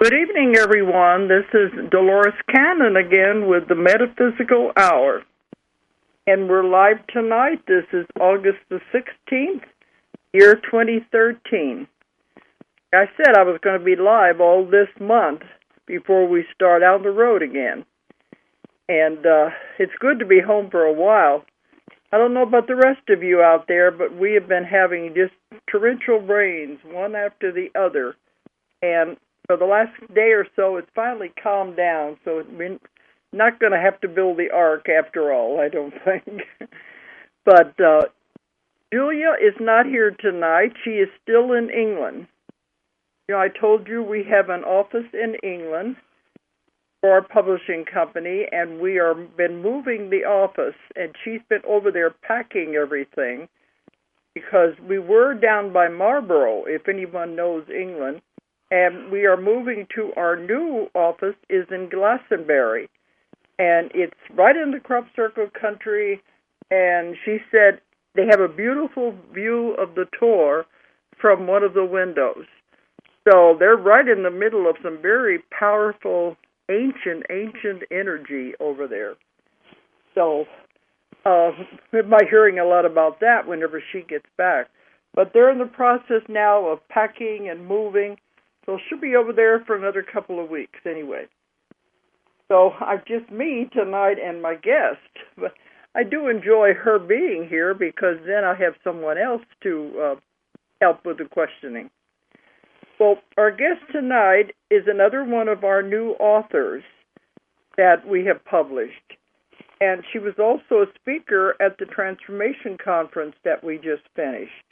Good evening, everyone. This is Dolores Cannon again with the Metaphysical Hour. And we're live tonight. This is August the 16th, year 2013. I said I was going to be live all this month before we start out the road again. And it's good to be home for a while. I don't know about the rest of you out there, but we have been having just torrential rains, one after the other. And for the last day or so, it's finally calmed down, so we're not going to have to build the ark after all, I don't think. But Julia is not here tonight. She is still in England. You know, I told you we have an office in England for our publishing company, and we are been moving the office, and she's been over there packing everything because we were down by Marlborough, if anyone knows England. And we are moving to our new office is in Glastonbury. And it's right in the crop circle country. And she said they have a beautiful view of the Tor from one of the windows. So they're right in the middle of some very powerful, ancient energy over there. So we might be hearing a lot about that whenever she gets back. But they're in the process now of packing and moving. So she'll be over there for another couple of weeks anyway. So I'm just me tonight and my guest. But I do enjoy her being here because then I have someone else to help with the questioning. Well, our guest tonight is another one of our new authors that we have published. And she was also a speaker at the Transformation Conference that we just finished.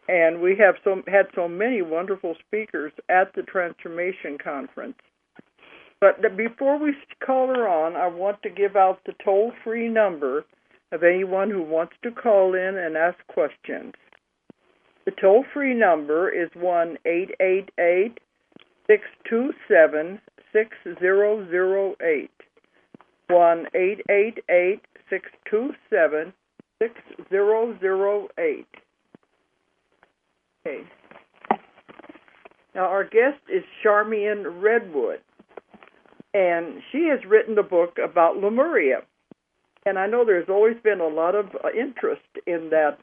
And we have had so many wonderful speakers at the Transformation Conference. But before we call her on, I want to give out the toll-free number of anyone who wants to call in and ask questions. The toll-free number is 1-888-627-6008. 1-888-627-6008. Okay. Now, our guest is Charmian Redwood, and she has written a book about Lemuria. And I know there's always been a lot of interest in that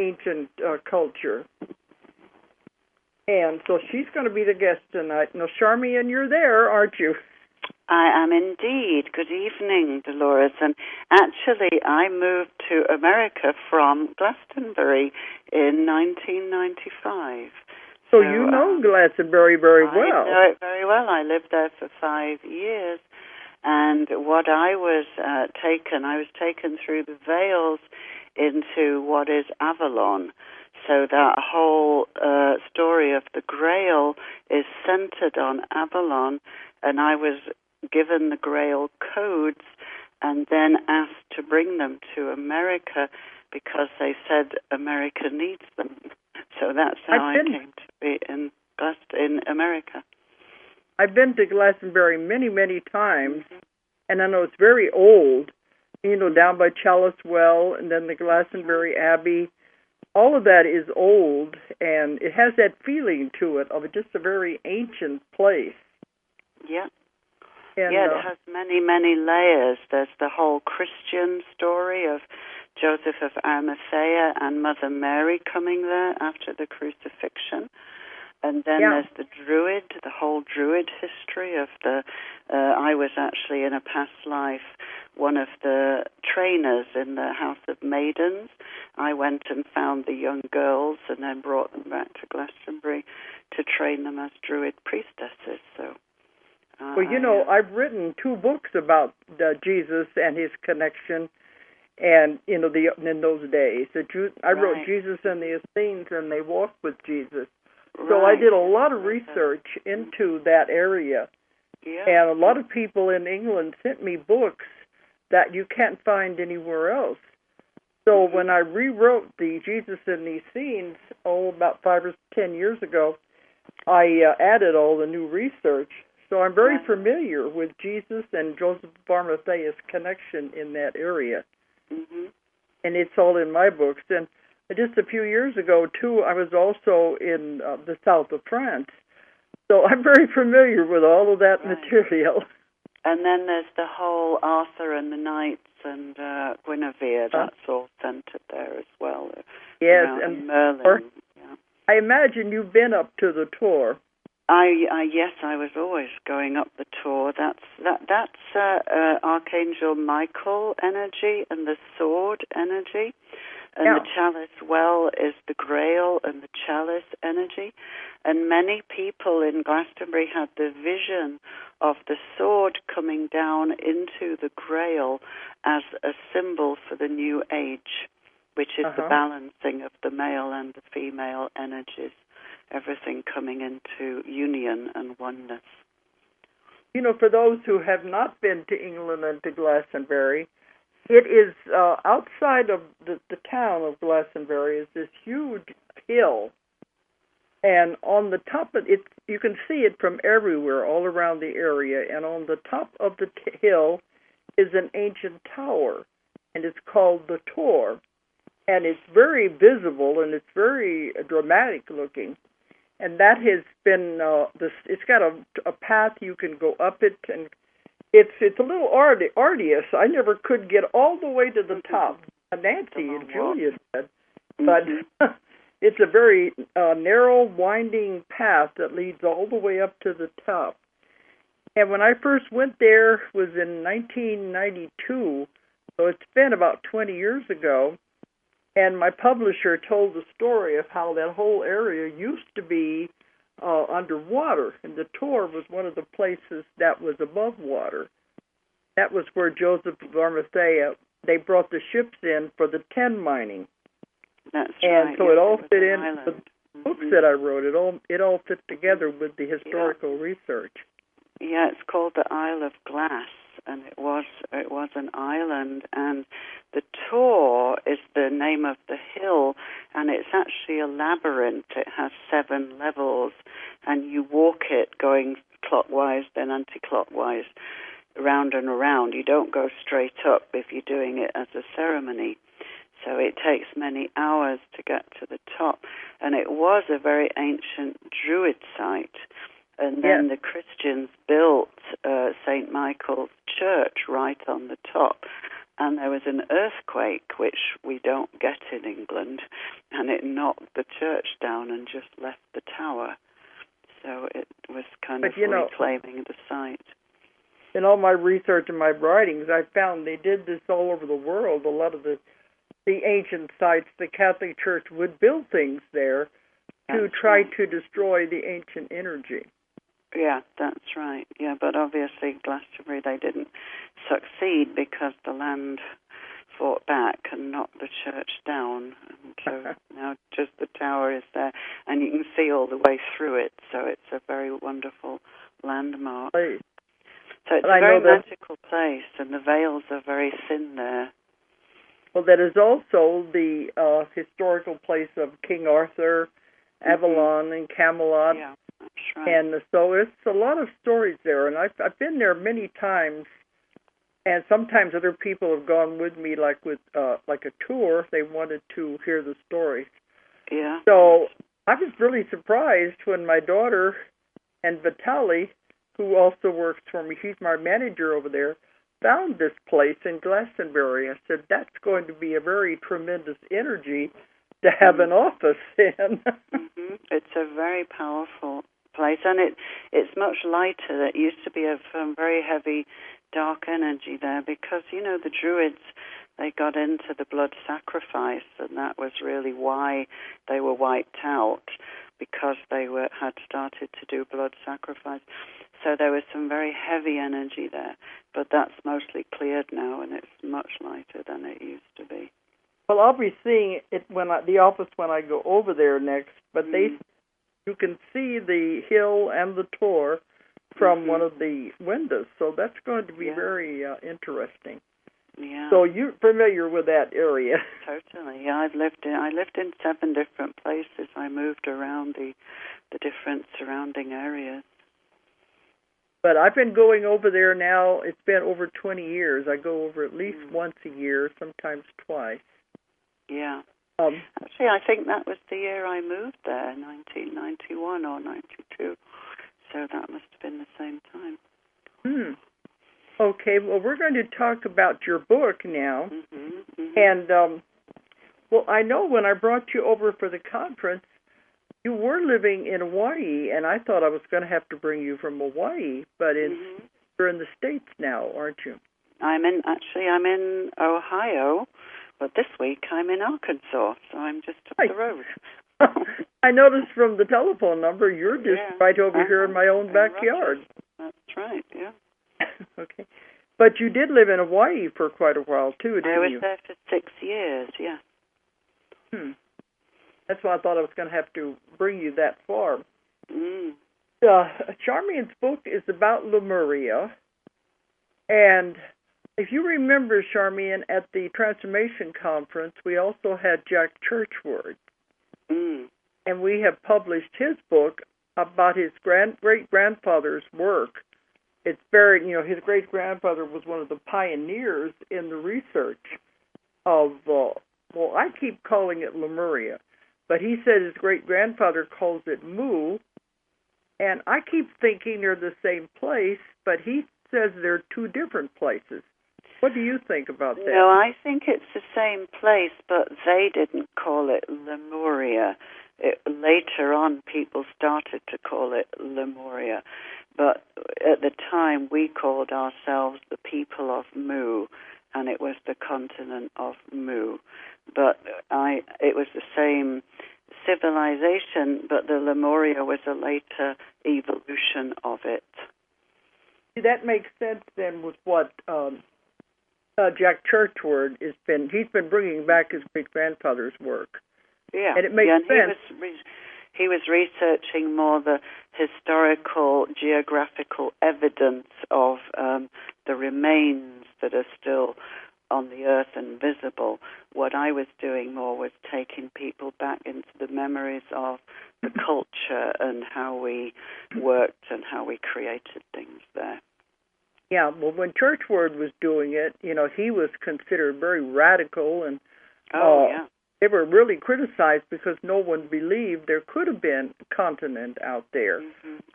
ancient culture. And so she's going to be the guest tonight. Now, Charmian, you're there, aren't you? I am indeed. Good evening, Dolores. And actually, I moved to America from Glastonbury in 1995. So you know Glastonbury very well. I know it very well. I lived there for 5 years. And what I was taken through the veils into what is Avalon. So that whole story of the Grail is centered on Avalon, and I was given the Grail codes and then asked to bring them to America because they said America needs them. So that's how I came to be in America. I've been to Glastonbury many, many times, and I know it's very old, you know, down by Chalice Well and then the Glastonbury Abbey. All of that is old, and it has that feeling to it of just a very ancient place. Yeah. And, it has many, many layers. There's the whole Christian story of Joseph of Arimathea and Mother Mary coming there after the crucifixion. And then there's the whole Druid history of I was actually in a past life one of the trainers in the House of Maidens. I went and found the young girls and then brought them back to Glastonbury to train them as Druid priestesses. So, well, you know, I've written 2 books about Jesus and his connection, and you know, in those days, I wrote Jesus and the Essenes, and they walked with Jesus. So I did a lot of research into that area, and a lot of people in England sent me books that you can't find anywhere else. So when I rewrote the Jesus and the Essenes, about 5 or 10 years ago, I added all the new research. So I'm very familiar with Jesus and Joseph of Arimathea's connection in that area. And it's all in my books. And just a few years ago, too, I was also in the south of France So I'm very familiar with all of that material. And then there's the whole Arthur and the Knights and Guinevere. That's all centered there as well. Yes, and Merlin. I imagine you've been up to the Tor. Yes, I was always going up the Tor. That's Archangel Michael energy and the sword energy. And the chalice well is the Grail and the chalice energy. And many people in Glastonbury had the vision of the sword coming down into the Grail as a symbol for the new age, which is the balancing of the male and the female energies, everything coming into union and oneness. You know, for those who have not been to England and to Glastonbury, it is outside of the town of Glastonbury is this huge hill, and on the top of it, you can see it from everywhere, all around the area. And on the top of the hill is an ancient tower, and it's called the Tor, and it's very visible and it's very dramatic looking. And that has been it's got a path you can go up it, and it's a little arduous. I never could get all the way to the top. Nancy and Julia did, but it's a very narrow, winding path that leads all the way up to the top. And when I first went there was in 1992, so it's been about 20 years ago. And my publisher told the story of how that whole area used to be underwater, and the Tor was one of the places that was above water. That was where Joseph of Arimathea, they brought the ships in for the tin mining. That's and right. So it all fit in with the books that I wrote. It all fit together with the historical research. Yeah, it's called the Isle of Glass, and it was an island, and the Tor is the name of the hill, and it's actually a labyrinth. It has 7 levels, and you walk it going clockwise, then anti-clockwise, round and around. You don't go straight up if you're doing it as a ceremony. So it takes many hours to get to the top, and it was a very ancient Druid site. And then the Christians built St. Michael's Church right on the top. And there was an earthquake, which we don't get in England, and it knocked the church down and just left the tower. So it was kind of reclaiming the site. In all my research and my writings, I found they did this all over the world. A lot of the ancient sites, the Catholic Church would build things there to try to destroy the ancient energy. Yeah, that's right. Yeah, but obviously Glastonbury, they didn't succeed because the land fought back and knocked the church down. And so now just the tower is there, and you can see all the way through it. So it's a very wonderful landmark. Right. So it's a very magical place, and the veils are very thin there. Well, that is also the historical place of King Arthur, Avalon, and Camelot. Yeah. That's right. And so it's a lot of stories there, and I've been there many times, and sometimes other people have gone with me, like a tour. They wanted to hear the stories. Yeah. So I was really surprised when my daughter and Vitaly, who also works for me, she's my manager over there, found this place in Glastonbury. I said, that's going to be a very tremendous energy to have an office in. It's a very powerful place, and it's much lighter. It used to be a very heavy, dark energy there because, the Druids, they got into the blood sacrifice, and that was really why they were wiped out, because they had started to do blood sacrifice. So there was some very heavy energy there, but that's mostly cleared now, and it's much lighter than it used to be. Well, I'll be seeing it the office when I go over there next. But you can see the hill and the Tor from one of the windows, so that's going to be very interesting. Yeah. So you're familiar with that area? Totally. Yeah, I lived in 7 different places. I moved around the different surrounding areas. But I've been going over there now. It's been over 20 years. I go over at least once a year, sometimes twice. Yeah. Actually, I think that was the year I moved there, 1991 or 92. So that must have been the same time. Okay, well, we're going to talk about your book now. And, well, I know when I brought you over for the conference, you were living in Hawaii, and I thought I was going to have to bring you from Hawaii, but you're in the States now, aren't you? I'm in Ohio, but this week I'm in Arkansas, so I'm just up the road. I noticed from the telephone number you're just right over here in my own backyard. That's right, yeah. Okay. But you did live in Hawaii for quite a while, too, didn't you? I was there for 6 years, yeah. That's why I thought I was going to have to bring you that far. Charmian's book is about Lemuria. And if you remember, Charmian, at the Transformation Conference, we also had Jack Churchward. And we have published his book about his great-grandfather's work. It's very, his great-grandfather was one of the pioneers in the research of, I keep calling it Lemuria, but he said his great-grandfather calls it Mu, and I keep thinking they're the same place, but he says they're two different places. What do you think about that? No, I think it's the same place, but they didn't call it Lemuria. Later on, people started to call it Lemuria. But at the time, we called ourselves the people of Mu, and it was the continent of Mu. But it was the same civilization, but the Lemuria was a later evolution of it. That makes sense then with what Jack Churchward he's been bringing back his great-grandfather's work. Yeah, and it makes sense. He was researching more the historical, geographical evidence of the remains that are still on the earth and visible. What I was doing more was taking people back into the memories of the culture and how we worked and how we created things there. Yeah, well, when Churchward was doing it, he was considered very radical, and they were really criticized because no one believed there could have been a continent out there.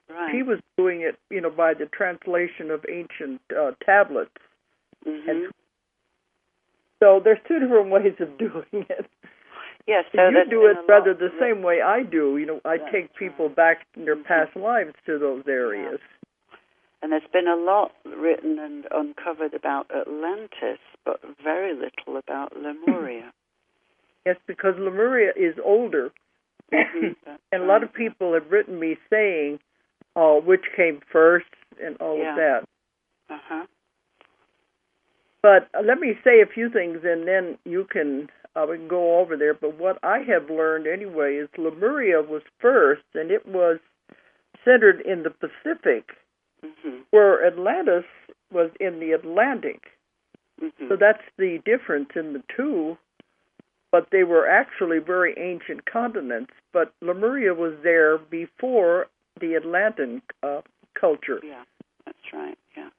Right. He was doing it, by the translation of ancient tablets. And so there's two different ways of doing it. Yes, so you do it rather the same way I do. I take people back in their past lives to those areas. And there's been a lot written and uncovered about Atlantis, but very little about Lemuria. Yes, because Lemuria is older. And a lot of people have written me saying which came first and all of that. But let me say a few things, and then we can go over there. But what I have learned anyway is Lemuria was first, and it was centered in the Pacific, where Atlantis was in the Atlantic. So that's the difference in the two. But they were actually very ancient continents. But Lemuria was there before the Atlantean culture. Yeah, that's right, yeah.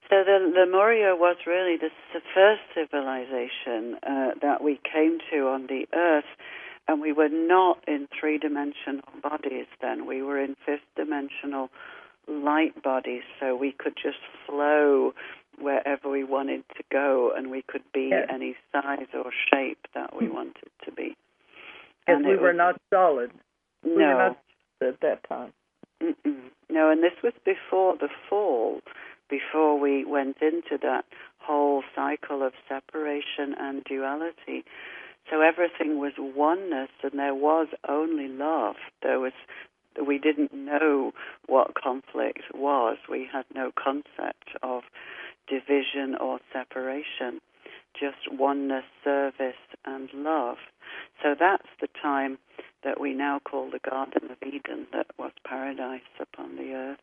So the Lemuria was really the first civilization that we came to on the Earth, and we were not in three-dimensional bodies then. We were in fifth-dimensional light bodies, so we could just flow wherever we wanted to go, and we could be any size or shape that we wanted to be. And we were not solid. No. We were not at that time. No, and this was before the fall, before we went into that whole cycle of separation and duality. So everything was oneness, and there was only love. We didn't know what conflict was. We had no concept of division or separation, just oneness, service, and love. So that's the time that we now call the Garden of Eden, that was paradise upon the earth.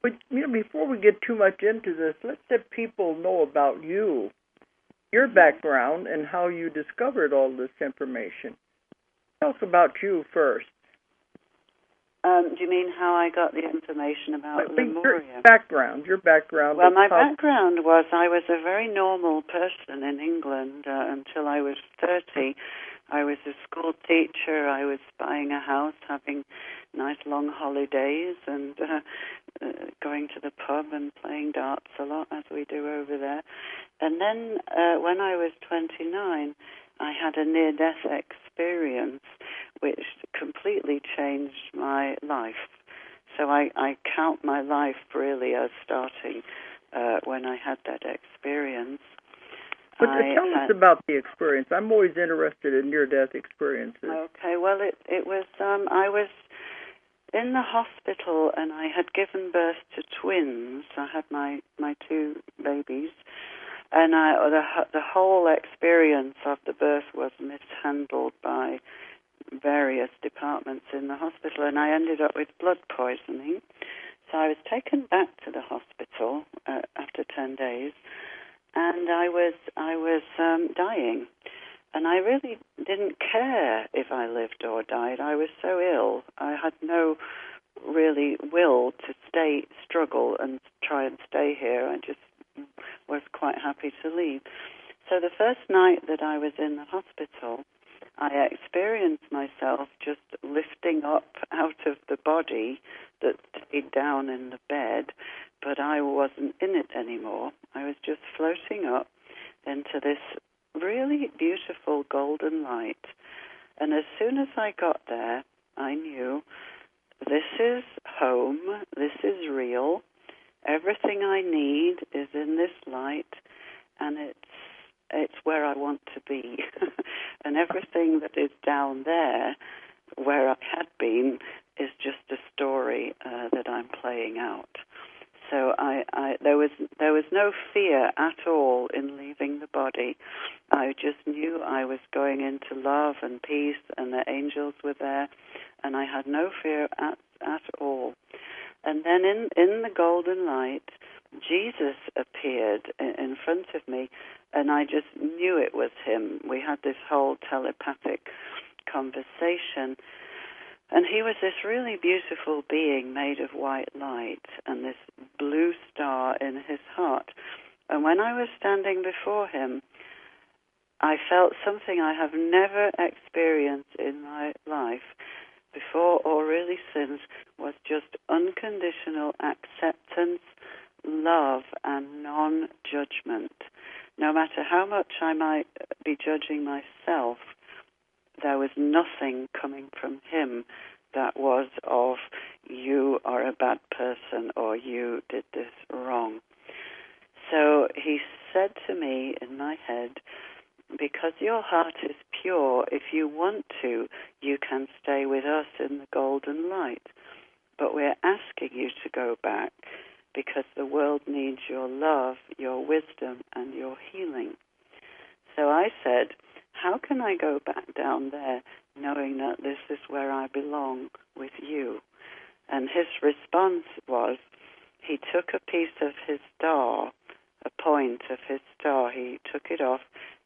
But, before we get too much into this, let's let people know about you, your background, and how you discovered all this information. Tell us about you first. Do you mean how I got the information about Lemuria? Your background. Well, my background was I was a very normal person in England until I was 30. I was a school teacher. I was buying a house, having nice long holidays and going to the pub and playing darts a lot, as we do over there. And then when I was 29, I had a near-death experience which completely changed my life. So I count my life really as starting when I had that experience. But tell us about the experience. I'm always interested in near-death experiences. Okay, well, it was, I was in the hospital and I had given birth to twins. I had my two babies. And the whole experience of the birth was mishandled by various departments in the hospital, and I ended up with blood poisoning. So I was taken back to the hospital after 10 days, and I was dying. And I really didn't care if I lived or died. I was so ill. I had no really will to struggle and try and stay here. I just was quite happy to leave. So the first night that I was in the hospital, I experienced myself just lifting up out of the body that stayed down in the bed, but I wasn't in it anymore. I was just floating up into this really beautiful golden light. And as soon as I got there, I knew this is home, this is real, everything I need is in this light, and it's where I want to be. And everything that is down there, where I had been, is just a story that I'm playing out. So there was no fear at all in leaving the body. I just knew I was going into love and peace, and the angels were there, and I had no fear at all. And then in the golden light, Jesus appeared in front of me, and I just knew it was him. We had this whole telepathic conversation. And he was this really beautiful being made of white light and this blue star in his heart. And when I was standing before him, I felt something I have never experienced in my life before or really since, was just unconditional acceptance, love, and non-judgment. No matter how much I might be judging myself, there was nothing coming from him that was of, you are a bad person or you did this wrong. So he said to me in my head, because your heart is pure, if you want to, you can stay with us in the golden light. But we're asking you to go back because the world needs your love, your wisdom, and your healing. So I said, how can I go back down there knowing that this is where I belong with you? And his response was, he took a piece of his star, a point of his star, he took it off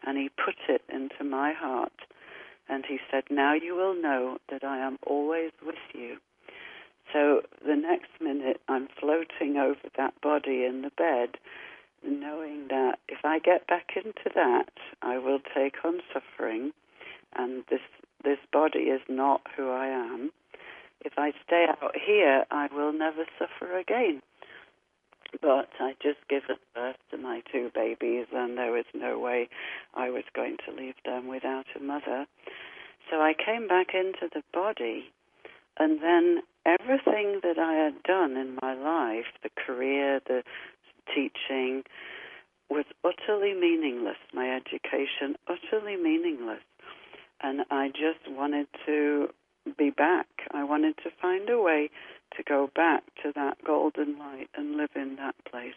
and he put it into my heart. And he said, now you will know that I am always with you. So the next minute I'm floating over that body in the bed, knowing that if I get back into that, I will take on suffering, and this body is not who I am. If I stay out here, I will never suffer again. But I just given birth to my two babies, and there was no way I was going to leave them without a mother. So I came back into the body, and then everything that I had done in my life, the career, the teaching, was utterly meaningless. My education, utterly meaningless. And I just wanted to be back. I wanted to find a way to go back to that golden light and live in that place.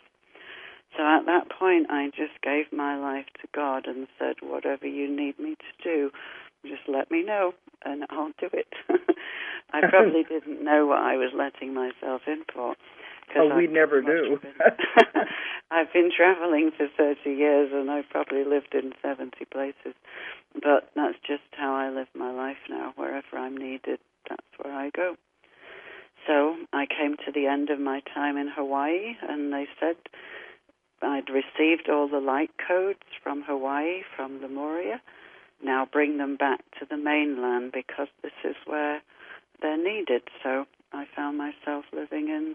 So at that point, I just gave my life to God and said, whatever you need me to do, just let me know, and I'll do it. I probably didn't know what I was letting myself in for. Oh, we never do. I've been traveling for 30 years, and I've probably lived in 70 places. But that's just how I live my life now. Wherever I'm needed, that's where I go. So I came to the end of my time in Hawaii, and they said I'd received all the light codes from Hawaii, from Lemuria. Now bring them back to the mainland, because this is where they're needed. So I found myself living in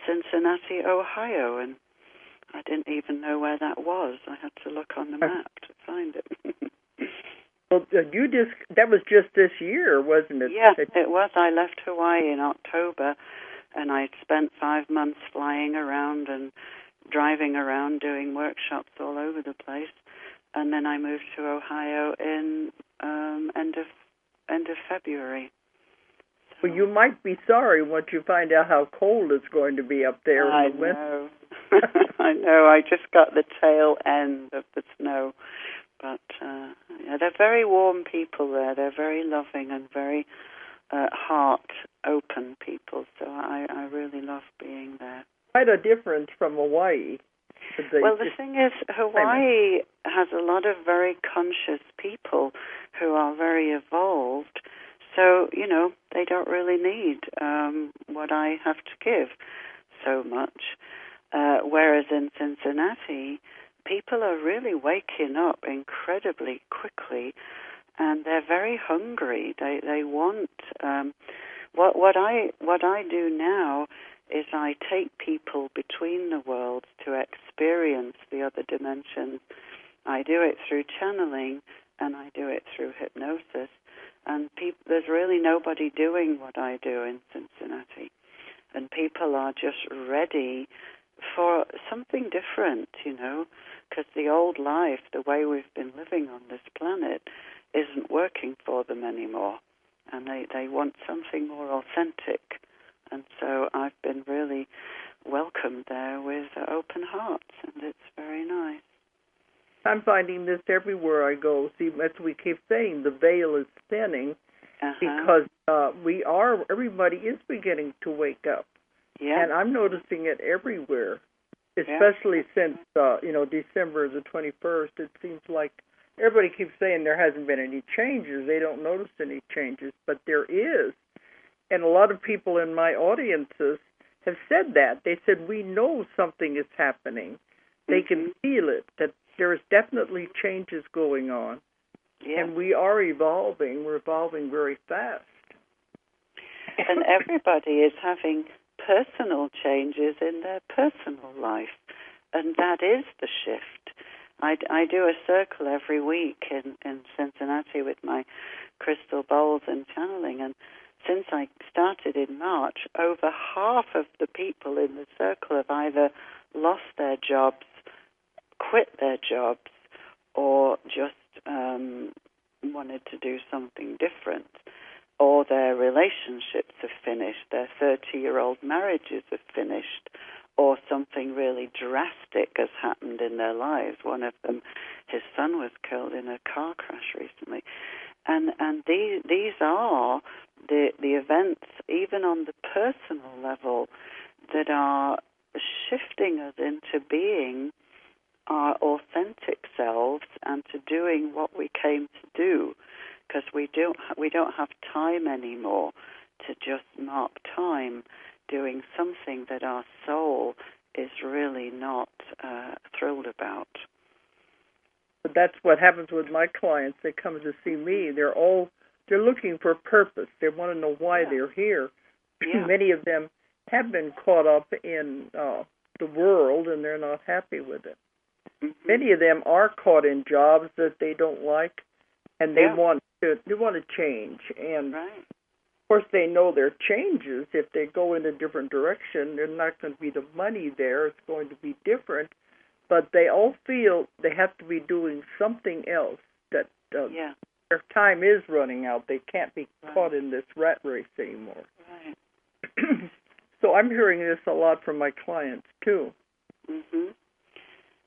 Cincinnati, Ohio, and I didn't even know where that was. I had to look on the map to find it. Well, that was just this year, wasn't it? Yeah, it was. I left Hawaii in October, and I spent 5 months flying around and driving around doing workshops all over the place. And then I moved to Ohio in end of February. So, well, you might be sorry once you find out how cold it's going to be up there in the winter. I know. I just got the tail end of the snow. But yeah, they're very warm people there. They're very loving and very heart-open people. So I really love being there. Quite a difference from Hawaii. Well, the thing is, Hawaii has a lot of very conscious people who are very evolved. So, they don't really need what I have to give so much. Whereas in Cincinnati, people are really waking up incredibly quickly, and they're very hungry. They want what I do now is I take people between the worlds to experience the other dimensions. I do it through channeling, and I do it through hypnosis. And there's really nobody doing what I do in Cincinnati. And people are just ready for something different, because the old life, the way we've been living on this planet, isn't working for them anymore. And they want something more authentic. And so I've been really welcomed there with open hearts, and it's very nice. I'm finding this everywhere I go. See, as we keep saying, the veil is thinning because everybody is beginning to wake up. Yeah. And I'm noticing it everywhere, especially since, December the 21st. It seems like everybody keeps saying there hasn't been any changes. They don't notice any changes, but there is. And a lot of people in my audiences have said that. They said, we know something is happening. They can feel it, that there is definitely changes going on. Yeah. And we are evolving. We're evolving very fast. And everybody is having personal changes in their personal life. And that is the shift. I do a circle every week in Cincinnati with my crystal bowls and channeling. And since I started in March, over half of the people in the circle have either lost their jobs, quit their jobs, or just wanted to do something different, or their relationships have finished, their 30-year-old marriages have finished, or something really drastic has happened in their lives. One of them, his son was killed in a car crash recently. And these are the events, even on the personal level, that are shifting us into being our authentic selves and to doing what we came to do, because we don't have time anymore to just mark time doing something that our soul is really not thrilled about. But that's what happens with my clients. They come to see me. They're looking for purpose. They want to know why they're here. Yeah. Many of them have been caught up in the world, and they're not happy with it. Mm-hmm. Many of them are caught in jobs that they don't like, and they want to change. And of course, they know their changes. If they go in a different direction, there's not going to be the money there. It's going to be different. But they all feel they have to be doing something else, that their time is running out. They can't be caught in this rat race anymore. Right. So I'm hearing this a lot from my clients, too. Mm-hmm.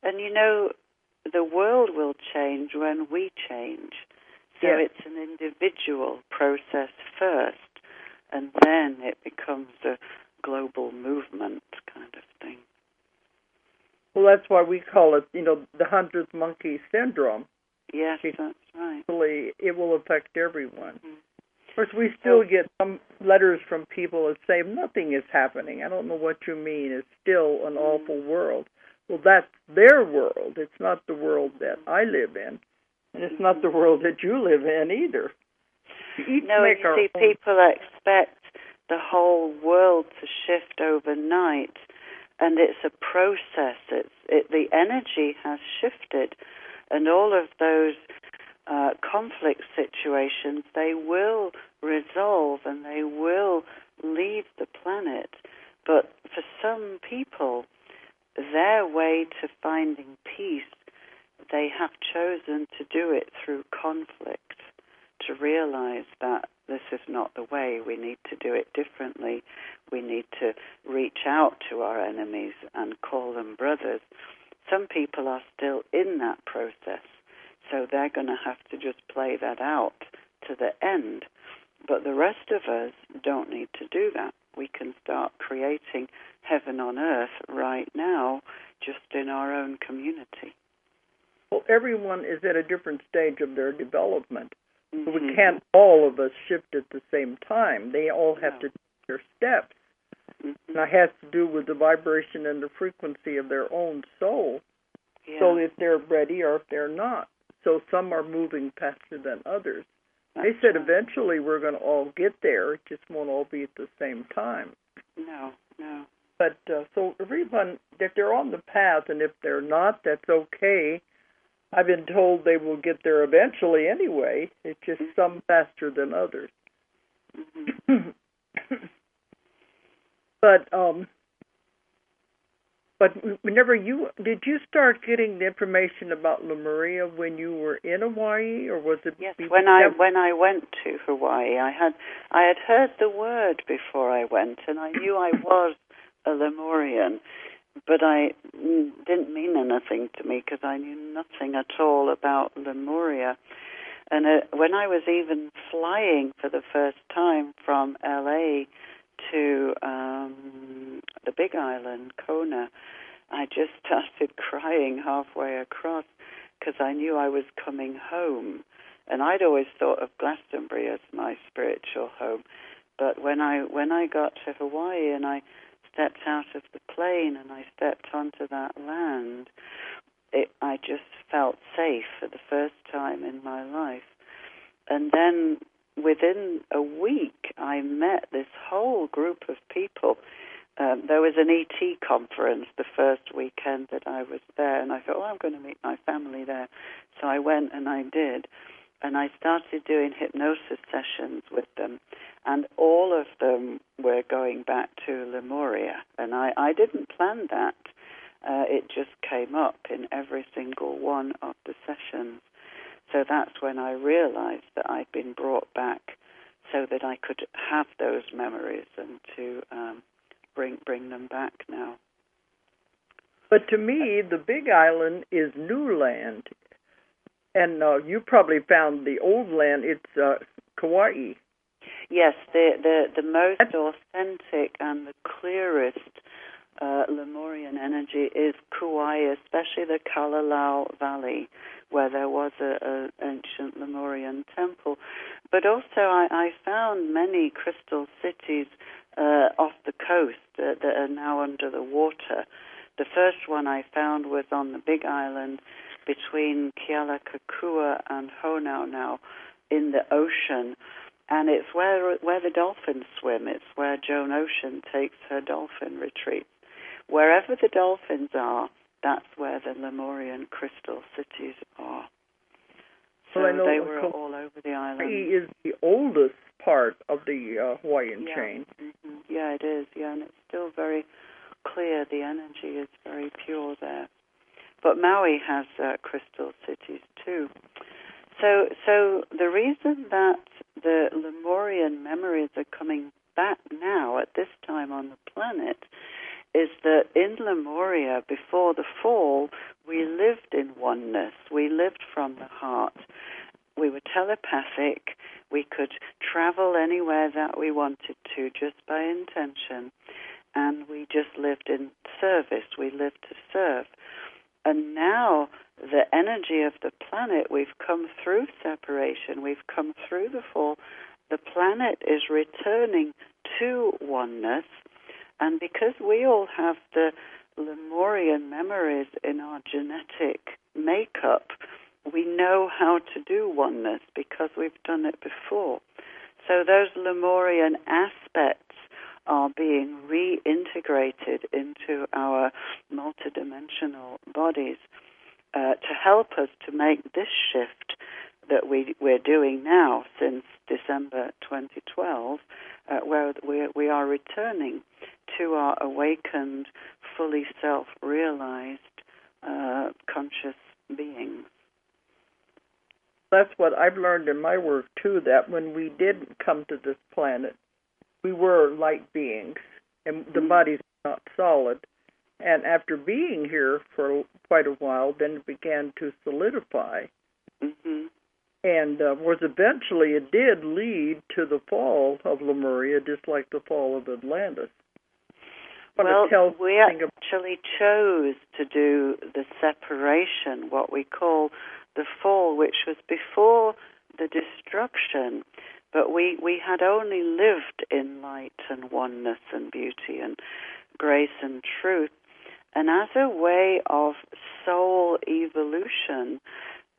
And, the world will change when we change. So it's an individual process first, and then it becomes a global movement kind of thing. Well, that's why we call it, the 100th monkey syndrome. Yes, that's right. It will affect everyone. Mm-hmm. Of course, we still get some letters from people that say, nothing is happening. I don't know what you mean. It's still an awful world. Well, that's their world. It's not the world that I live in. And it's not the world that you live in either. No, you see, people expect the whole world to shift overnight, and it's a process. The energy has shifted, and all of those conflict situations, they will resolve and they will leave the planet. But for some people, their way to finding peace, they have chosen to do it through conflict, to realize that this is not the way. We need to do it differently. We need to reach out to our enemies and call them brothers. Some people are still in that process, so they're going to have to just play that out to the end. But the rest of us don't need to do that. We can start creating heaven on earth right now, just in our own community. Well, everyone is at a different stage of their development. So we can't all of us shift at the same time. They all have to take their steps. And that has to do with the vibration and the frequency of their own soul. Yeah. So if they're ready or if they're not. So some are moving faster than others. They said eventually we're going to all get there. It just won't all be at the same time. No. But so everyone, if they're on the path, and if they're not, that's okay. I've been told they will get there eventually anyway. It's just some faster than others. But whenever did you start getting the information about Lemuria when you were in Hawaii, or was it? Yes, when I went to Hawaii, I had heard the word before I went, and I knew I was a Lemurian. But I didn't mean anything to me because I knew nothing at all about Lemuria. And when I was even flying for the first time from L.A. to the Big Island, Kona, I just started crying halfway across because I knew I was coming home. And I'd always thought of Glastonbury as my spiritual home. But when I got to Hawaii and I stepped out of the plane and I stepped onto that land, I just felt safe for the first time in my life. And then within a week, I met this whole group of people. There was an ET conference the first weekend that I was there, and I thought, I'm going to meet my family there. So I went and I did. And I started doing hypnosis sessions with them. And all of them were going back to Lemuria. And I didn't plan that. It just came up in every single one of the sessions. So that's when I realized that I'd been brought back so that I could have those memories and to bring them back now. But to me, the Big Island is new land. And you probably found the old land. It's Kauai. Yes, the most authentic and the clearest Lemurian energy is Kauai, especially the Kalalau Valley, where there was an ancient Lemurian temple. But also I found many crystal cities off the coast that are now under the water. The first one I found was on the Big Island between Kealakekua and Honau now in the ocean. And it's where the dolphins swim. It's where Joan Ocean takes her dolphin retreats. Wherever the dolphins are, that's where the Lemurian crystal cities are. So they were all over the island. Hawaii is the oldest part of the Hawaiian chain. Mm-hmm. Yeah, it is. Yeah, and it's still very clear. The energy is very pure there. But Maui has crystal cities too. So the reason that the Lemurian memories are coming back now at this time on the planet is that in Lemuria, before the fall, we lived in oneness. We lived from the heart. We were telepathic. We could travel anywhere that we wanted to just by intention. And we just lived in service. We lived to serve. And now the energy of the planet, we've come through separation, we've come through the fall, the planet is returning to oneness, and because we all have the Lemurian memories in our genetic makeup, we know how to do oneness because we've done it before. So those Lemurian aspects are being reintegrated into our multidimensional bodies to help us to make this shift that we're doing now since December 2012, where we are returning to our awakened, fully self-realized, conscious beings. That's what I've learned in my work, too, that when we did come to this planet, we were light beings, and the body's not solid. And after being here for quite a while, then it began to solidify. Mm-hmm. And was eventually, it did lead to the fall of Lemuria, just like the fall of Atlantis. Well, we actually chose to do the separation, what we call the fall, which was before the destruction. But we had only lived in light and oneness and beauty and grace and truth. And as a way of soul evolution,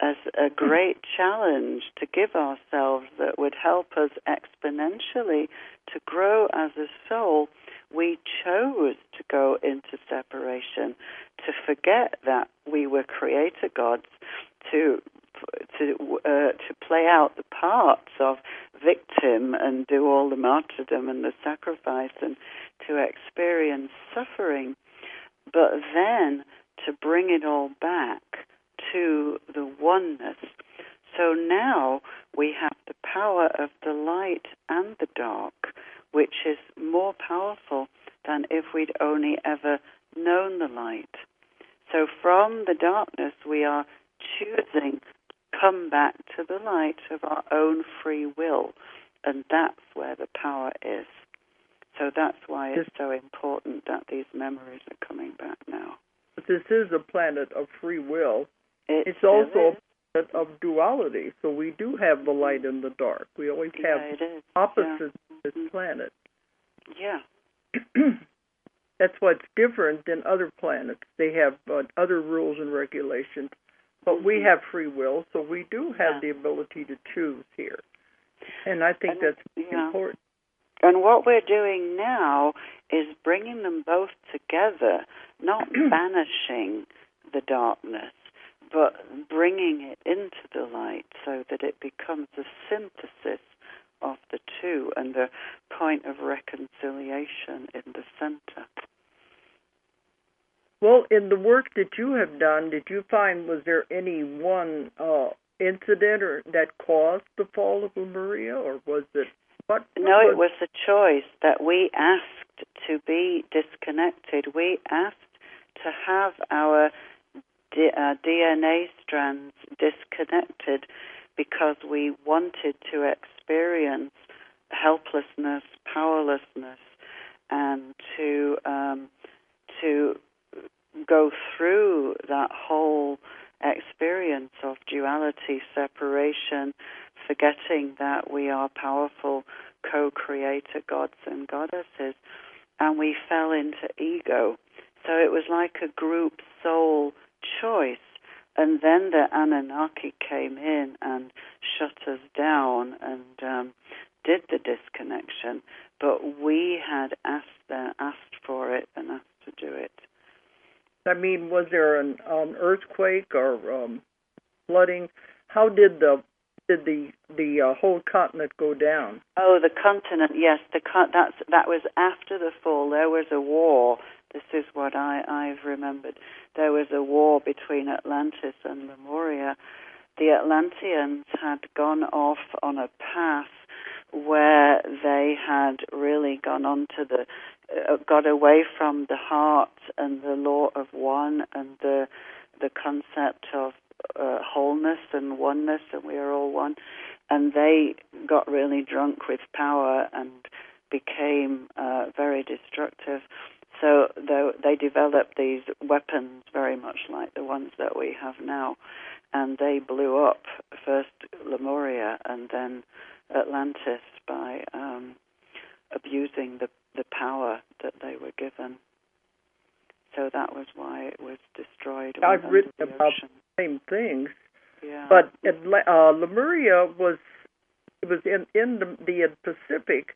as a great challenge to give ourselves that would help us exponentially to grow as a soul, we chose to go into separation, to forget that we were creator gods, to play out the parts of victim and do all the martyrdom and the sacrifice and to experience suffering, but then to bring it all back to the oneness. So now we have the power of the light and the dark, which is more powerful than if we'd only ever known the light. So from the darkness we are choosing to come back to the light of our own free will, and that's where the power is. So that's why it's so important that these memories are coming back now. But this is a planet of free will. It's also a planet of duality, so we do have the light and the dark. We always have opposites on this planet. Yeah. That's what's different than other planets. They have other rules and regulations, but we have free will, so we do have the ability to choose here. And I think that's important. And what we're doing now is bringing them both together, not banishing the darkness, but bringing it into the light so that it becomes a synthesis of the two and the point of reconciliation in the center. Well, in the work that you have done, did you find, was there any one incident that caused the fall of Lemuria, or was it what? No, it was a choice that we asked to be disconnected. We asked to have our DNA strands disconnected because we wanted to experience helplessness, powerlessness, and to go through that whole experience of duality, separation, forgetting that we are powerful co-creator gods and goddesses, and we fell into ego. So it was like a group soul choice. And then the Anunnaki came in and shut us down and did the disconnection. But we had asked for it and asked to do it. I mean, was there an earthquake or flooding? How did the whole continent go down? Oh, the continent, yes. That was after the fall. There was a war. This is what I've remembered. There was a war between Atlantis and Lemuria. The Atlanteans had gone off on a path where they had really gone onto got away from the heart and the law of one and the concept of wholeness and oneness, and we are all one. And they got really drunk with power and became very destructive. So they developed these weapons very much like the ones that we have now. And they blew up first Lemuria and then Atlantis by abusing the power that they were given. So that was why it was destroyed. I've written about the same things. Yeah. But Lemuria was in the Pacific.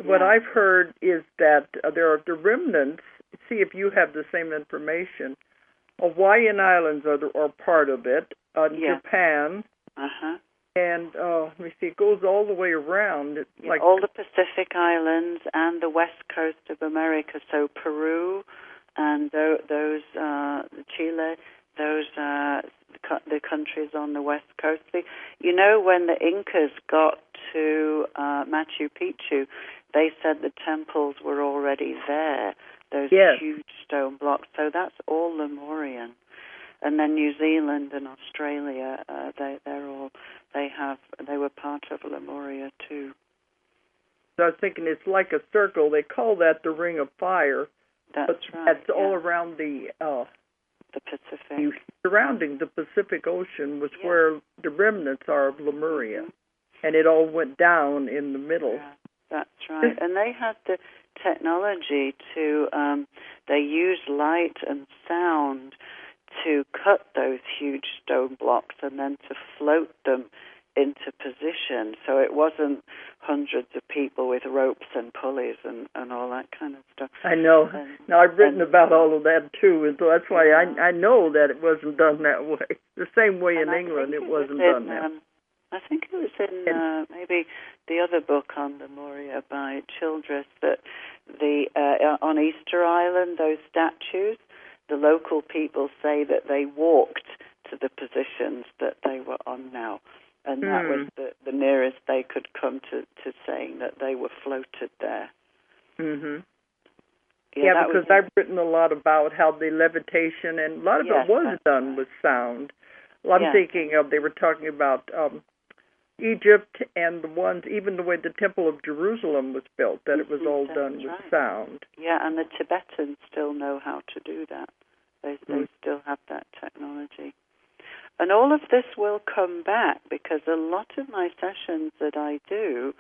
What I've heard is that there are the remnants. See if you have the same information. Hawaiian Islands are part of it. Japan. Uh-huh. And let me see, it goes all the way around. Like all the Pacific Islands and the west coast of America. So Peru and those Chile, those the countries on the west coast. You know, when the Incas got to Machu Picchu, they said the temples were already there. Those huge stone blocks. So that's all Lemurian. And then New Zealand and Australia, they were part of Lemuria too. So I was thinking it's like a circle. They call that the Ring of Fire. That's right. That's all around the Pacific. Surrounding the Pacific Ocean was where the remnants are of Lemuria. Mm-hmm. And it all went down in the middle. Yeah, that's right. And they had the technology to, they used light and sound to cut those huge stone blocks and then to float them into position. So it wasn't hundreds of people with ropes and pulleys and all that kind of stuff. I know. Now, I've written about all of that, too, and so that's why I know that it wasn't done that way. The same way in England it wasn't done that way. I think it was in maybe the other book on Lemuria by Childress, that on Easter Island, those statues, the local people say that they walked to the positions that they were on now. And that was the nearest they could come to saying that they were floated there. Mm-hmm. Yeah, because I've written a lot about how the levitation, and a lot of it was done with sound. Well, I'm thinking of, they were talking about Egypt and the ones, even the way the Temple of Jerusalem was built, that it was all done with sound. Yeah, and the Tibetans still know how to do that. They still have that technology. And all of this will come back because a lot of my sessions that I do,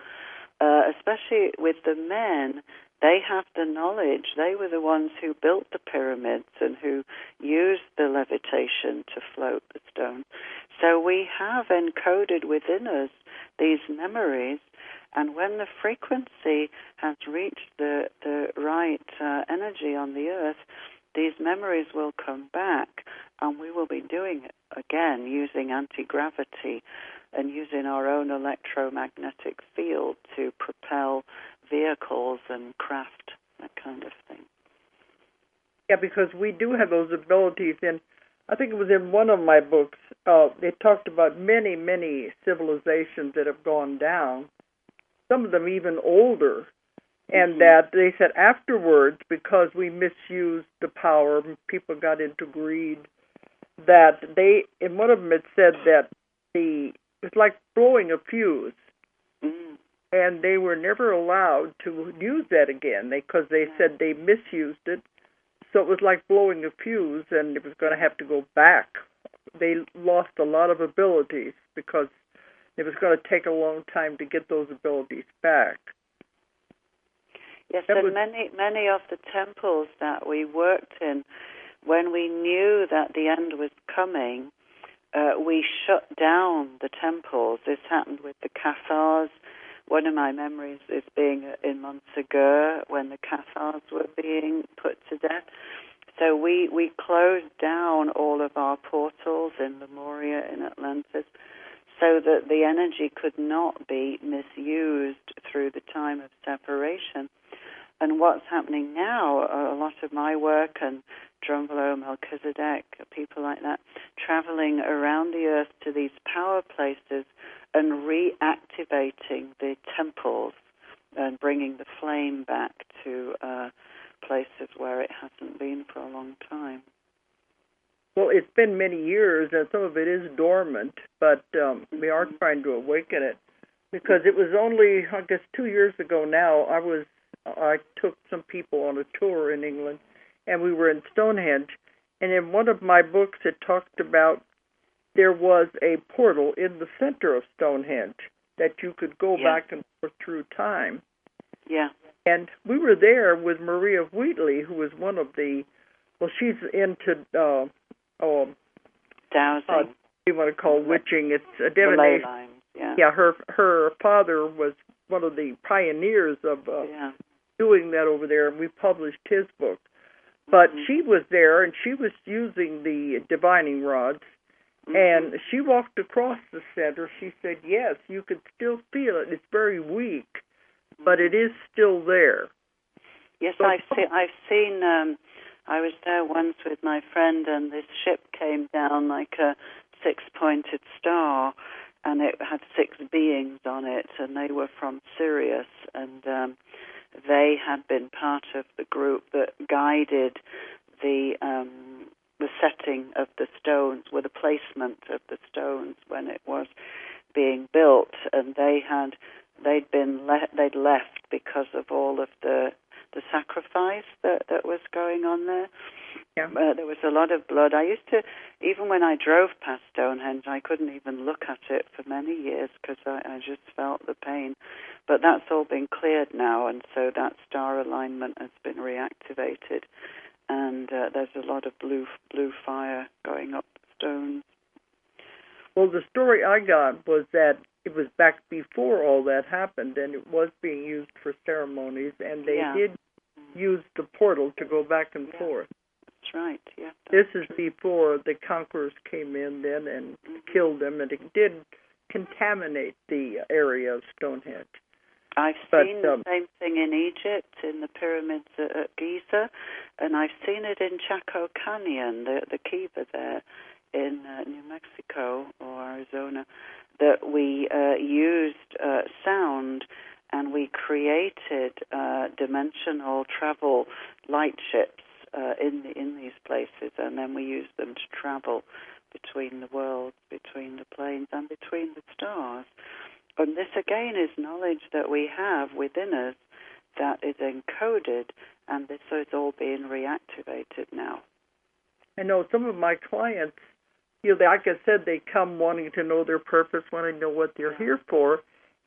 especially with the men, they have the knowledge. They were the ones who built the pyramids and who used the levitation to float the stone. So we have encoded within us these memories, and when the frequency has reached the right energy on the earth, these memories will come back, and we will be doing it again using anti-gravity and using our own electromagnetic field to propel vehicles and craft, that kind of thing. Yeah, because we do have those abilities, and I think it was in one of my books, they talked about many, many civilizations that have gone down, some of them even older, and that they said afterwards, because we misused the power, people got into greed, that in one of them it said that it's like blowing a fuse, and they were never allowed to use that again, because they said they misused it, so it was like blowing a fuse, and it was going to have to go back. They lost a lot of abilities, because it was going to take a long time to get those abilities back. Yes, and many of the temples that we worked in, when we knew that the end was coming, we shut down the temples. This happened with the Cathars. One of my memories is being in Montsegur when the Cathars were being put to death. So we closed down all of our portals in Lemuria, in Atlantis, so that the energy could not be misused through the time of separation. And what's happening now, a lot of my work and Drumbelow, Melchizedek, people like that, traveling around the earth to these power places and reactivating the temples and bringing the flame back to places where it hasn't been for a long time. Well, it's been many years, and some of it is dormant, but we are trying to awaken it, because it was only, I guess, 2 years ago now, I took some people on a tour in England, and we were in Stonehenge, and in one of my books it talked about there was a portal in the center of Stonehenge that you could go back and forth through time. Yeah. And we were there with Maria Wheatley, who was one of she's into dowsing. you want to call witching. It's a The ley divination. lines, yeah. Yeah, her father was one of the pioneers of doing that over there, and we published his book. But she was there, and she was using the divining rods, and she walked across the center. She said, yes, you could still feel it. It's very weak, but it is still there. Yes, So, I've seen. I was there once with my friend, and this ship came down like a six-pointed star, and it had 6 beings on it, and they were from Sirius, and they had been part of the group that guided the setting of the stones, or the placement of the stones when it was being built, and they'd left because of all of the sacrifice that was going on there. Yeah. There was a lot of blood. I used to, even when I drove past Stonehenge, I couldn't even look at it for many years because I just felt the pain. But that's all been cleared now, and so that star alignment has been reactivated, and there's a lot of blue fire going up the stones. Well, the story I got was that it was back before all that happened, and it was being used for ceremonies, and they did use the portal to go back and forth. That's right, yeah. This is before the conquerors came in then and killed them, and it did contaminate the area of Stonehenge. I've seen the same thing in Egypt, in the pyramids at Giza, and I've seen it in Chaco Canyon, the kiva there in New Mexico or Arizona, that we used sound, and we created dimensional travel light ships in these places, and then we used them to travel between the worlds, between the planes, and between the stars. And this, again, is knowledge that we have within us that is encoded, and this is all being reactivated now. I know some of my clients, like I said, they come wanting to know their purpose, wanting to know what they're here for,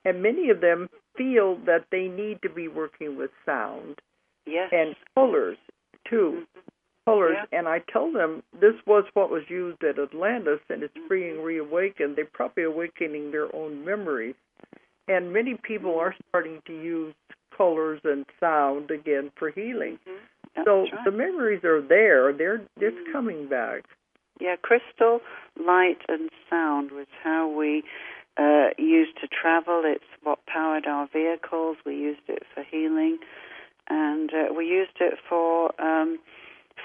and many of them feel that they need to be working with sound and colors, too. Colors, and I tell them this was what was used at Atlantis, and it's being reawakened. They're probably awakening their own memories, and many people are starting to use colors and sound again for healing. So the memories are there. It's coming back. Yeah, crystal, light, and sound was how we used to travel. It's what powered our vehicles. We used it for healing, and we used it for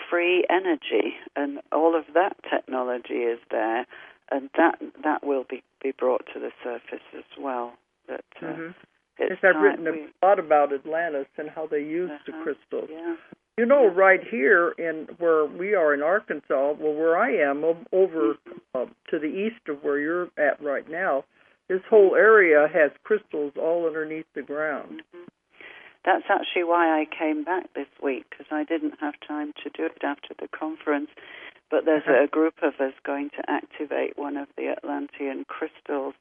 free energy, and all of that technology is there, and that will be brought to the surface as well. That I've written a lot about Atlantis and how they used the crystals. Yeah. You know, right here in where we are in Arkansas, well, where I am, over to the east of where you're at right now, this whole area has crystals all underneath the ground. That's actually why I came back this week, because I didn't have time to do it after the conference. But there's a group of us going to activate one of the Atlantean crystals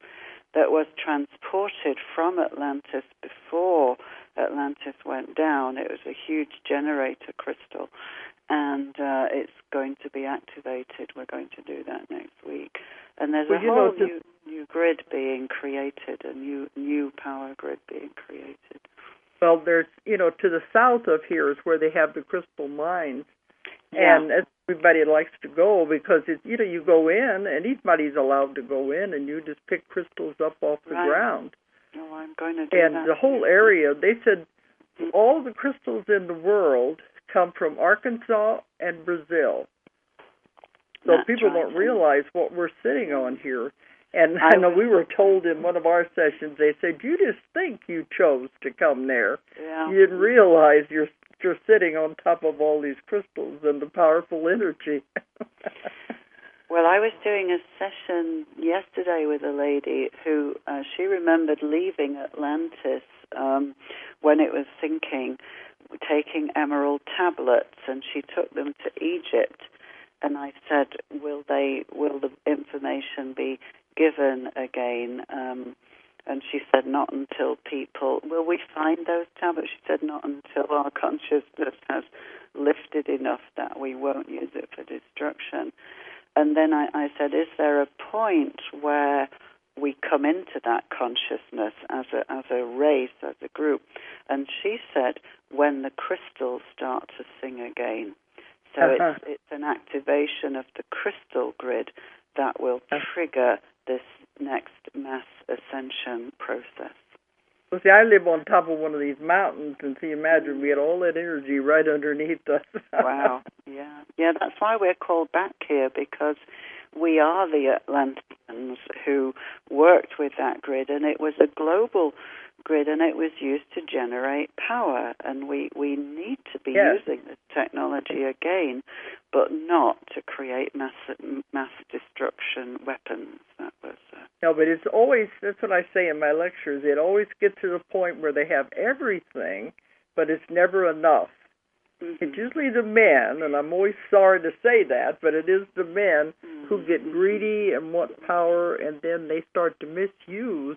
that was transported from Atlantis before Atlantis went down. It was a huge generator crystal, and it's going to be activated. We're going to do that next week. And there's a whole new grid being created, a new power grid being created. Well, there's, to the south of here is where they have the crystal mines, and everybody likes to go because it's, you go in, and anybody's allowed to go in, and you just pick crystals up off the ground. Oh, I'm going to do that. And the whole area, they said all the crystals in the world come from Arkansas and Brazil. So people don't realize what we're sitting on here. And I know we were told in one of our sessions, they said, you just think you chose to come there. Yeah. You didn't realize you're sitting on top of all these crystals and the powerful energy. Well, I was doing a session yesterday with a lady who, she remembered leaving Atlantis when it was sinking, taking emerald tablets, and she took them to Egypt. And I said, will the information be given again? And she said, not until will we find those tablets? She said, not until our consciousness has lifted enough that we won't use it for destruction. And then I said, is there a point where we come into that consciousness as a race, as a group? And she said, when the crystals start to sing again. So it's an activation of the crystal grid that will trigger this next mass ascension process. Well, see, I live on top of one of these mountains, and so you imagine we had all that energy right underneath us. Wow, yeah. Yeah, that's why we're called back here, because we are the Atlanteans who worked with that grid, and it was a global grid, and it was used to generate power, and we need to be using this technology again, but not to create mass destruction weapons. That was no, but it's always, that's what I say in my lectures, it always gets to the point where they have everything, but it's never enough. It's usually the men, and I'm always sorry to say that, but it is the men who get greedy and want power, and then they start to misuse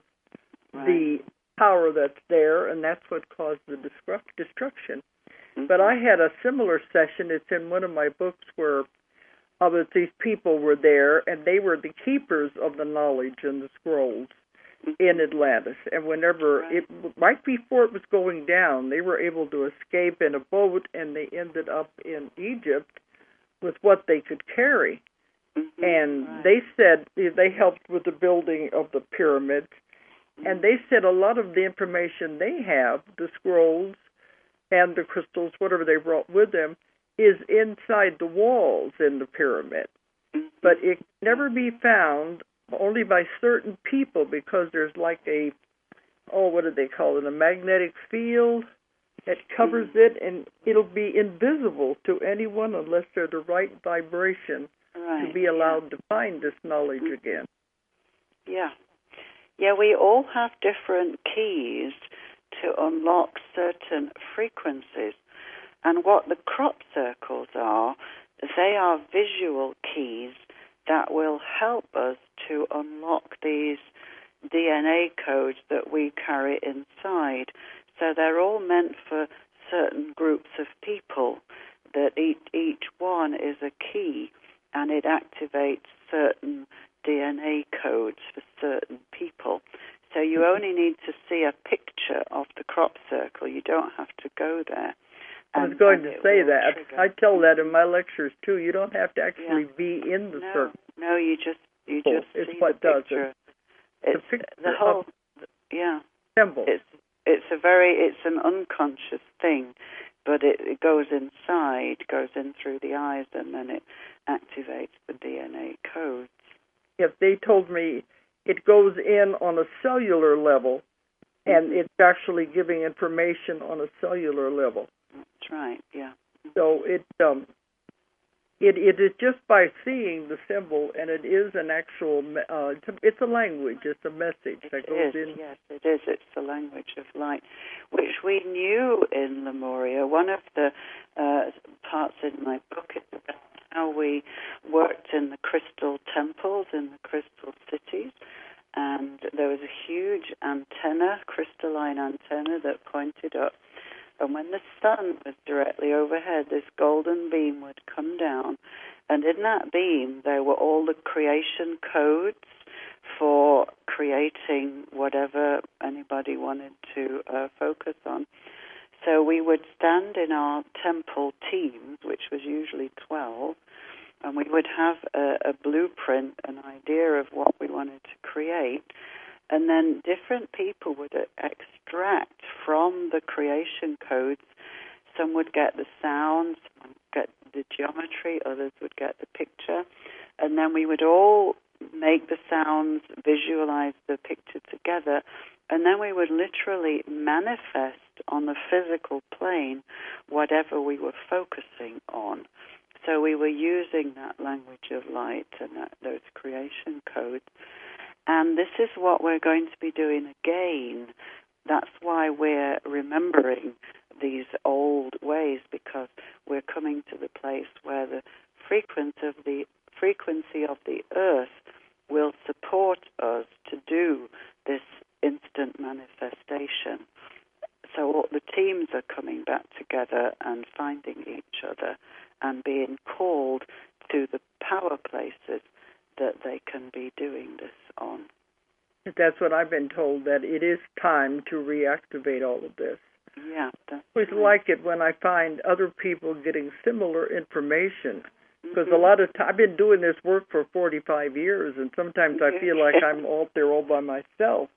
the power that's there, and that's what caused the destruction. But I had a similar session. It's in one of my books where these people were there, and they were the keepers of the knowledge and the scrolls in Atlantis. And whenever right before it was going down, they were able to escape in a boat, and they ended up in Egypt with what they could carry. And they said they helped with the building of the pyramids. And they said a lot of the information they have, the scrolls and the crystals, whatever they brought with them, is inside the walls in the pyramid. But it can never be found only by certain people, because there's like a, what do they call it, a magnetic field that covers it, and it'll be invisible to anyone unless they're the right vibration to be allowed to find this knowledge again. Yeah. Yeah, we all have different keys to unlock certain frequencies. And what the crop circles are, they are visual keys that will help us to unlock these DNA codes that we carry inside. So they're all meant for certain groups of people, that each one is a key, and it activates certain DNA codes for certain people. So you only need to see a picture of the crop circle. You don't have to go there. I was going to say that. Trigger. I tell that in my lectures too. You don't have to actually be in the circle. No, you just it's see what the does picture. it. It's the picture the whole of symbol. It's an unconscious thing, but it goes inside, goes in through the eyes, and then it activates the DNA codes. If they told me it goes in on a cellular level, and it's actually giving information on a cellular level. That's right, yeah. So it is just by seeing the symbol, and it is an actual, it's a language, it's a message that goes in. Yes, it is. It's the language of light, which we knew in Lemuria. One of the parts in my book is about how we worked in the crystal temples, in the crystal cities, and there was a huge antenna, crystalline antenna, that pointed up. And when the sun was directly overhead, this golden beam would come down, and in that beam there were all the creation codes for creating whatever anybody wanted to focus on. So we would stand in our temple teams, which was usually 12, and we would have a blueprint, an idea of what we wanted to create. And then different people would extract from the creation codes. Some would get the sounds, some would get the geometry, others would get the picture. And then we would all make the sounds, visualize the picture together, and then we would literally manifest on the physical plane whatever we were focusing on. So we were using that language of light and those creation codes. And this is what we're going to be doing again. That's why we're remembering these old ways, because we're coming to the place where the frequency of the earth will support us to do this instant manifestation. So all the teams are coming back together and finding each other and being called to the power places that they can be doing this on. That's what I've been told, that it is time to reactivate all of this. Yeah. I always like it when I find other people getting similar information, because a lot of time, I've been doing this work for 45 years, and sometimes I feel like I'm out there all by myself.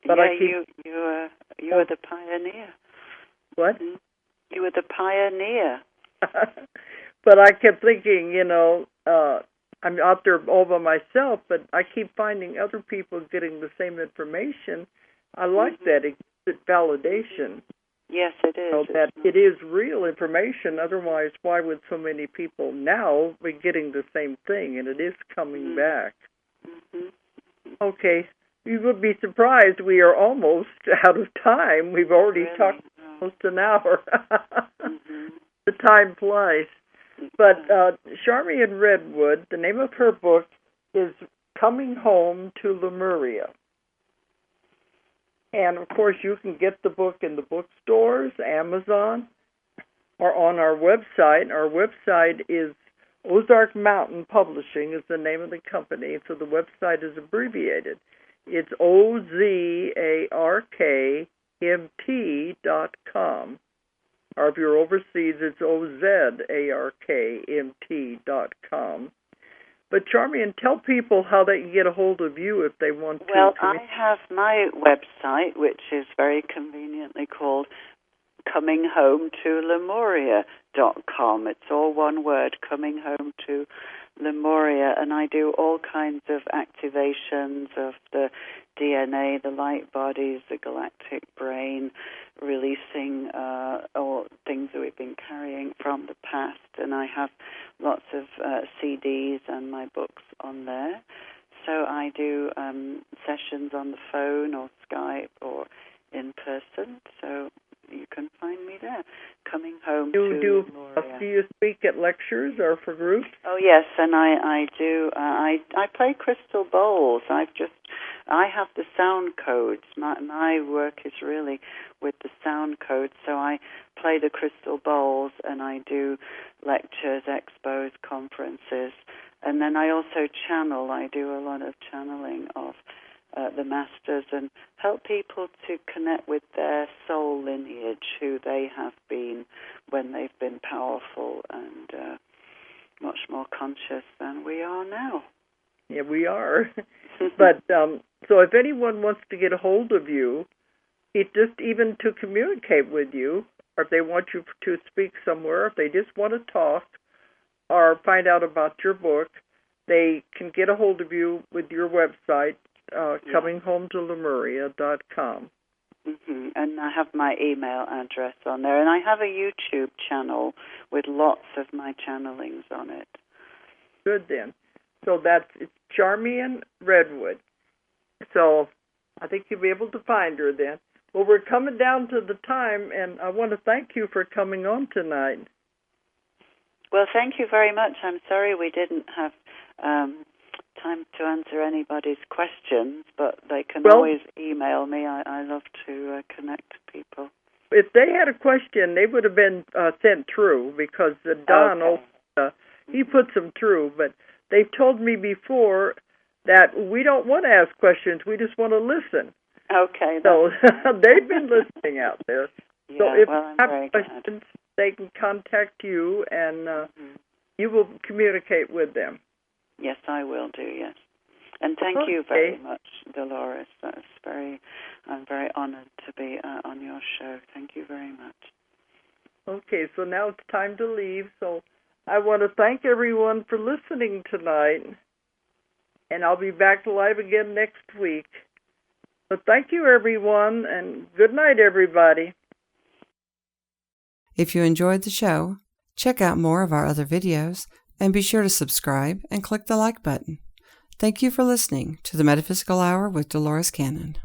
But you were the pioneer. What? You were the pioneer. But I kept thinking, I'm out there all by myself, but I keep finding other people getting the same information. I like that. It's validation. Yes, it is. So that it is real information. Otherwise, why would so many people now be getting the same thing? And it is coming back. Okay. You would be surprised. We are almost out of time. We've already talked almost an hour. The time flies. But Charmian Redwood, the name of her book is Coming Home to Lemuria. And, of course, you can get the book in the bookstores, Amazon, or on our website. Our website is Ozark Mountain Publishing is the name of the company, so the website is abbreviated. It's OZARKMT.com. Or if you're overseas, it's OZARKMT.com. But, Charmian, tell people how they can get a hold of you if they want to. Well, I have my website, which is very conveniently called ComingHomeToLemuria.com. It's all one word, Coming Home to Lemuria, and I do all kinds of activations of the DNA, the light bodies, the galactic brain, releasing all things that we've been carrying from the past. And I have lots of CDs and my books on there. So I do sessions on the phone or Skype or in person. So you can find me there. Coming Home to Lemuria. Do you speak at lectures or for groups? Oh yes, and I do. I play crystal bowls. I have the sound codes. My work is really with the sound codes. So I play the crystal bowls, and I do lectures, expos, conferences, and then I also channel. I do a lot of channeling of the masters and help people to connect with their soul lineage, who they have been when they've been powerful and much more conscious than we are now. Yeah, we are. But so if anyone wants to get a hold of you, it just even to communicate with you, or if they want you to speak somewhere, if they just want to talk or find out about your book, they can get a hold of you with your website, ComingHomeToLemuria.com. And I have my email address on there. And I have a YouTube channel with lots of my channelings on it. Good, then. So it's Charmian Redwood. So I think you'll be able to find her then. Well, we're coming down to the time, and I want to thank you for coming on tonight. Well, thank you very much. I'm sorry we didn't have time to answer anybody's questions, but they can always email me. I love to connect people. If they had a question, they would have been sent through, because Don, he puts them through, but they've told me before that we don't want to ask questions, we just want to listen. Okay. So they've been listening out there. Yeah, so if they have questions, they can contact you, and you will communicate with them. Yes, I will do, yes. And thank you very much, Dolores. I'm very honored to be on your show. Thank you very much. Okay, so now it's time to leave. So I want to thank everyone for listening tonight, and I'll be back live again next week. So thank you, everyone, and good night, everybody. If you enjoyed the show, check out more of our other videos, and be sure to subscribe and click the like button. Thank you for listening to the Metaphysical Hour with Dolores Cannon.